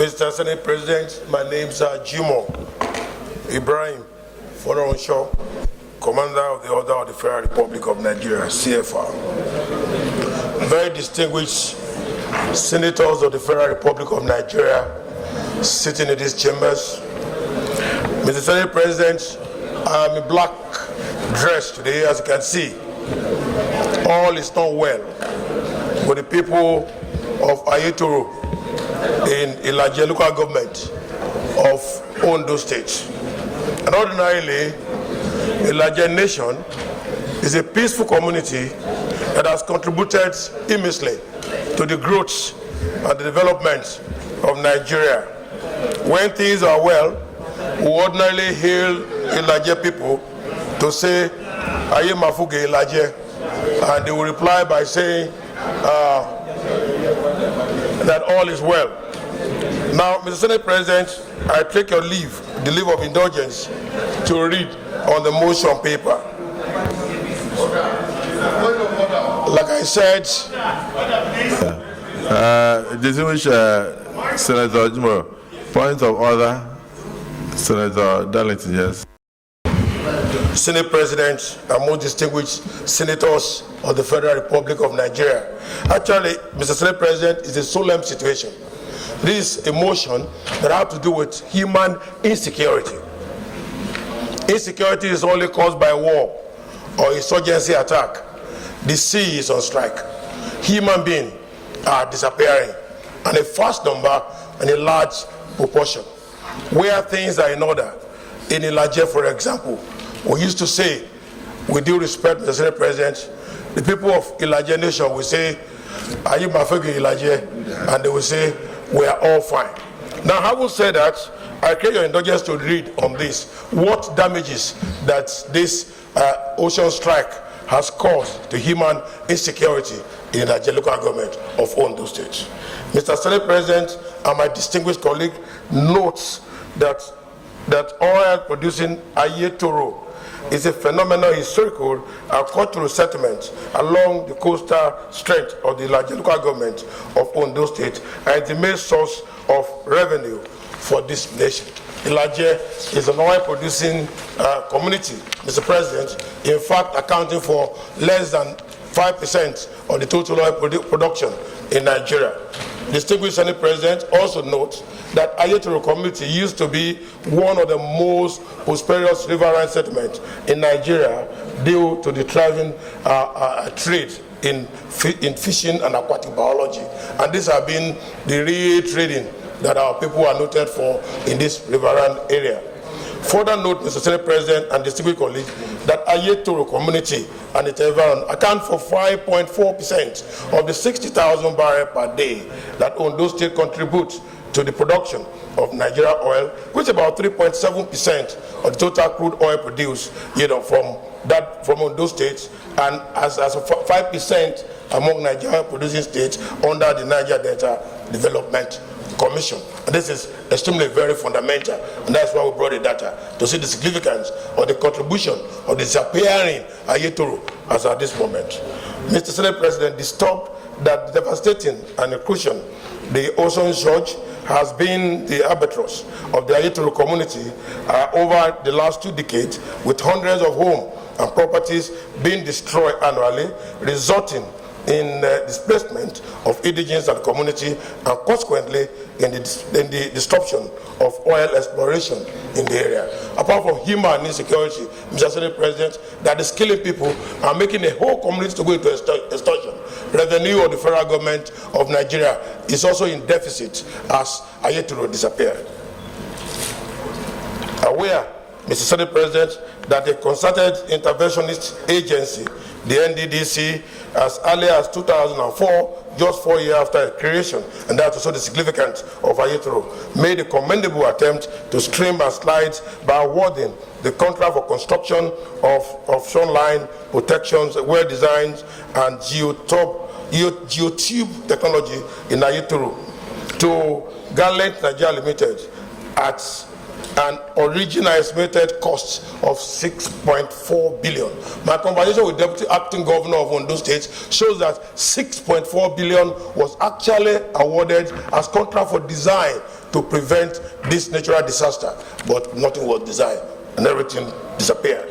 Mr. Senate President, my name is Sen.Jimoh, Ibrahim, Foreign Onshore, Commander of the Order of the Federal Republic of Nigeria, CFR. Very distinguished senators of the Federal Republic of Nigeria sitting in these chambers. Mr. Senate President, I am in black dress today, as you can see. All is not well with the people of Ayetoro in Ilaje local government of Ondo State. And ordinarily, Ilaje Nation is a peaceful community that has contributed immensely to the growth and the development of Nigeria. When things are well, we ordinarily hail Ilaje people to say, Aye Mafuge Ilaje, and they will reply by saying that all is well. Now, Mr. Senate President, I take your leave, the leave of indulgence, to read on the motion paper. Like I said, distinguished Senator Jimoh, point of order, Senator Darlington, yes. Senate President and most distinguished senators of the Federal Republic of Nigeria. Actually, Mr. Senate President, is a solemn situation. This is a motion that has to do with human insecurity. Insecurity is only caused by war or insurgency attack. The sea is on strike. Human beings are disappearing, and a vast number and a large proportion. Where things are in order, in Ilaje, for example, we used to say, with due respect, Mr. Senate President, the people of Ilaje Nation will say, "Are you Mafegi Ilaje?" And they will say, "We are all fine." Now, having said that, I crave your indulgence to read on this, what damages that this ocean strike has caused to human insecurity in the local government of Ondo State. Mr. Senate President and my distinguished colleague notes that oil producing Ayetoro is a phenomenal historical and cultural settlement along the coastal stretch of the local government of Ondo State, and the main source of revenue for this nation. Ilaje is an oil-producing community, Mr. President, in fact accounting for less than 5% of the total oil production in Nigeria. Distinguished Senate President also notes that Ayetoro community used to be one of the most prosperous riverine settlements in Nigeria due to the thriving trade in fishing and aquatic biology. And these have been the real trading that our people are noted for in this riverine area. Further note, Mr. Senate President and distinguished colleagues, that Ayetoro community and its environment account for 5.4% of the 60,000 barrels per day that Ondo State contributes to the production of Nigeria oil, which is about 3.7% of the total crude oil produced, from Ondo State, and as 5% among Nigeria producing states under the Niger Delta Development Commission. And this is extremely very fundamental, and that's why we brought the data to see the significance of the contribution of the disappearing Ayetoro as at this moment. Mr. Senate President, disturbed that devastating and incursion the ocean surge has been the albatross of the Ayetoro community over the last 2 decades, with hundreds of homes and properties being destroyed annually, resulting in displacement of indigenous and community, and consequently in the disruption of oil exploration in the area. Apart from human insecurity, Mr. Senate President, that is killing people and making a whole community to go into extortion. Revenue of the federal government of Nigeria is also in deficit as Ayetoro disappeared. Aware, Mr. Senate President, that a concerted interventionist agency, the NDDC, as early as 2004, just 4 years after its creation, and that's also the significance of Ayetoro, made a commendable attempt to stream and slide by awarding the contract for construction of shoreline protections, well designed, and geotube technology in Ayetoro to Gallant Nigeria Limited at an original estimated cost of 6.4 billion. My conversation with Deputy Acting Governor of Ondo State shows that 6.4 billion was actually awarded as contract for design to prevent this natural disaster, but nothing was designed and everything disappeared.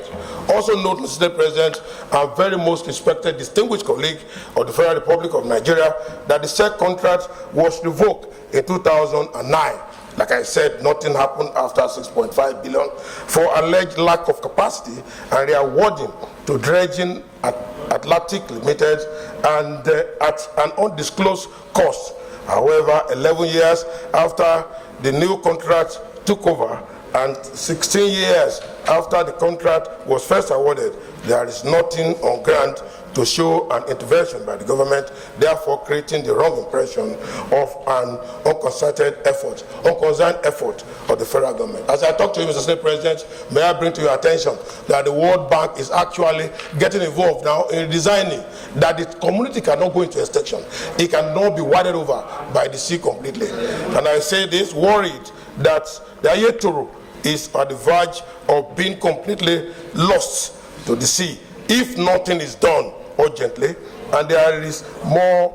Also note, Mr. President, our very most respected, distinguished colleague of the Federal Republic of Nigeria, that the said contract was revoked in 2009. Like I said, nothing happened after 6.5 billion for alleged lack of capacity and re-awarding to Dredging Atlantic Limited and at an undisclosed cost. However, 11 years after the new contract took over and 16 years after the contract was first awarded, there is nothing on ground to show an intervention by the government, therefore creating the wrong impression of an unconcerted effort, unconcerned effort of the federal government. As I talk to you, Mr. State President, may I bring to your attention that the World Bank is actually getting involved now in designing that the community cannot go into extinction. It cannot be waded over by the sea completely. And I say this worried that the Ayetoro is at the verge of being completely lost to the sea if nothing is done urgently, and there is more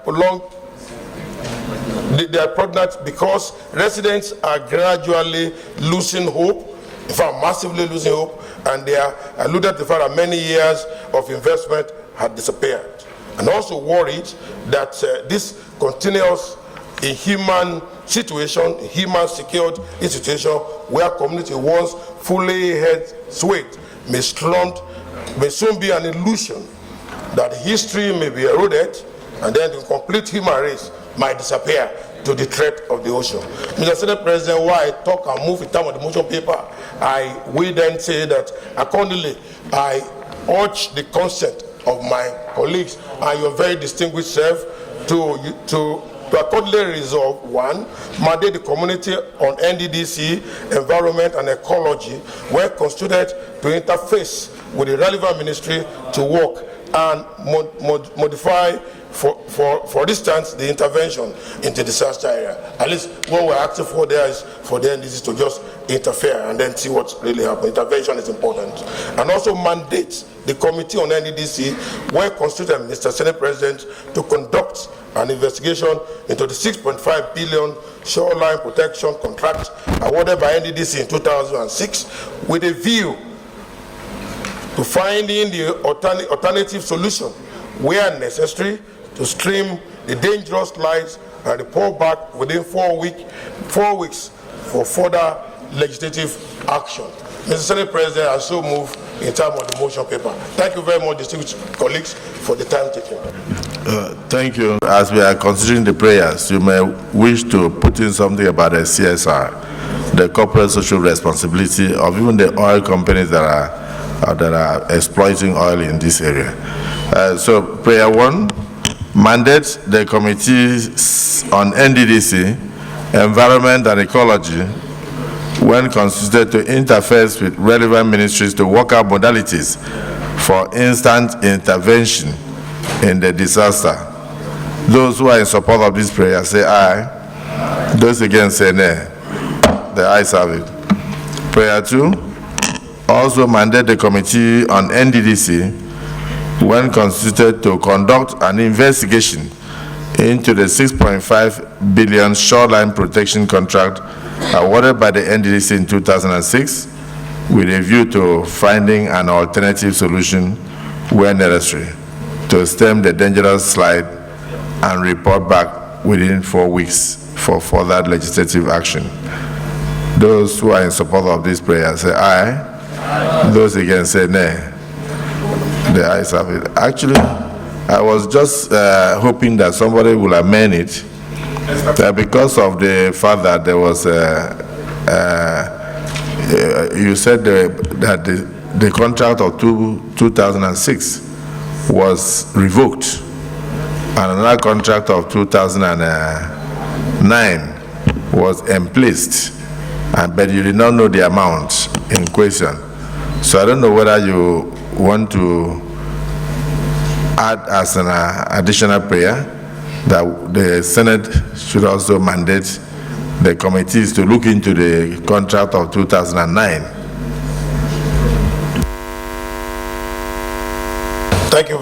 prolonged. They are pregnant because residents are gradually losing hope, in fact massively losing hope, and they are alluded to the fact that many years of investment had disappeared. And also worried that this continuous inhuman situation, human secured institution where community once fully head swayed may soon be an illusion that history may be eroded and then the complete human race might disappear to the threat of the ocean. Mr. Senate President, while I talk and move in terms of the motion paper, we then say that accordingly, I urge the consent of my colleagues and your very distinguished self to accordingly resolve: 1, mandate the community on NDDC, environment and ecology, where constituted to interface with the relevant ministry to work and modify, for instance, the intervention into disaster area. At least what we're asking for there is for the NDDC to just interfere and then see what's really happening. Intervention is important. And also mandate the committee on NDDC, where constituted, Mr. Senate President, to conduct an investigation into the 6.5 billion shoreline protection contract awarded by NDDC in 2006 with a view to finding the alternative solution where necessary to stream the dangerous lines and report back within 4 weeks for further legislative action. Mr. Senate President, I so move in terms of the motion paper. Thank you very much, distinguished colleagues, for the time taken. Thank you. As we are considering the prayers, you may wish to put in something about the CSR, the corporate social responsibility of even the oil companies that are exploiting oil in this area. So, prayer 1, mandate the committees on NDDC, environment and ecology, when constituted, to interface with relevant ministries to work out modalities for instant intervention in the disaster. Those who are in support of this prayer say aye. Those against say nay. The ayes have it. Prayer 2, also mandate the committee on NDDC, when constituted, to conduct an investigation into the 6.5 billion shoreline protection contract awarded by the NDDC in 2006, with a view to finding an alternative solution where necessary to stem the dangerous slide and report back within 4 weeks for further legislative action. Those who are in support of this prayer say aye. Those against say nay. The ayes have it. Actually, I was just hoping that somebody will amend it, that because of the fact that there was you said that the contract of 2006 was revoked, and another contract of 2009 was emplaced, but you did not know the amount in question. So I don't know whether you want to add as an additional prayer that the Senate should also mandate the committees to look into the contract of 2009. Thank you very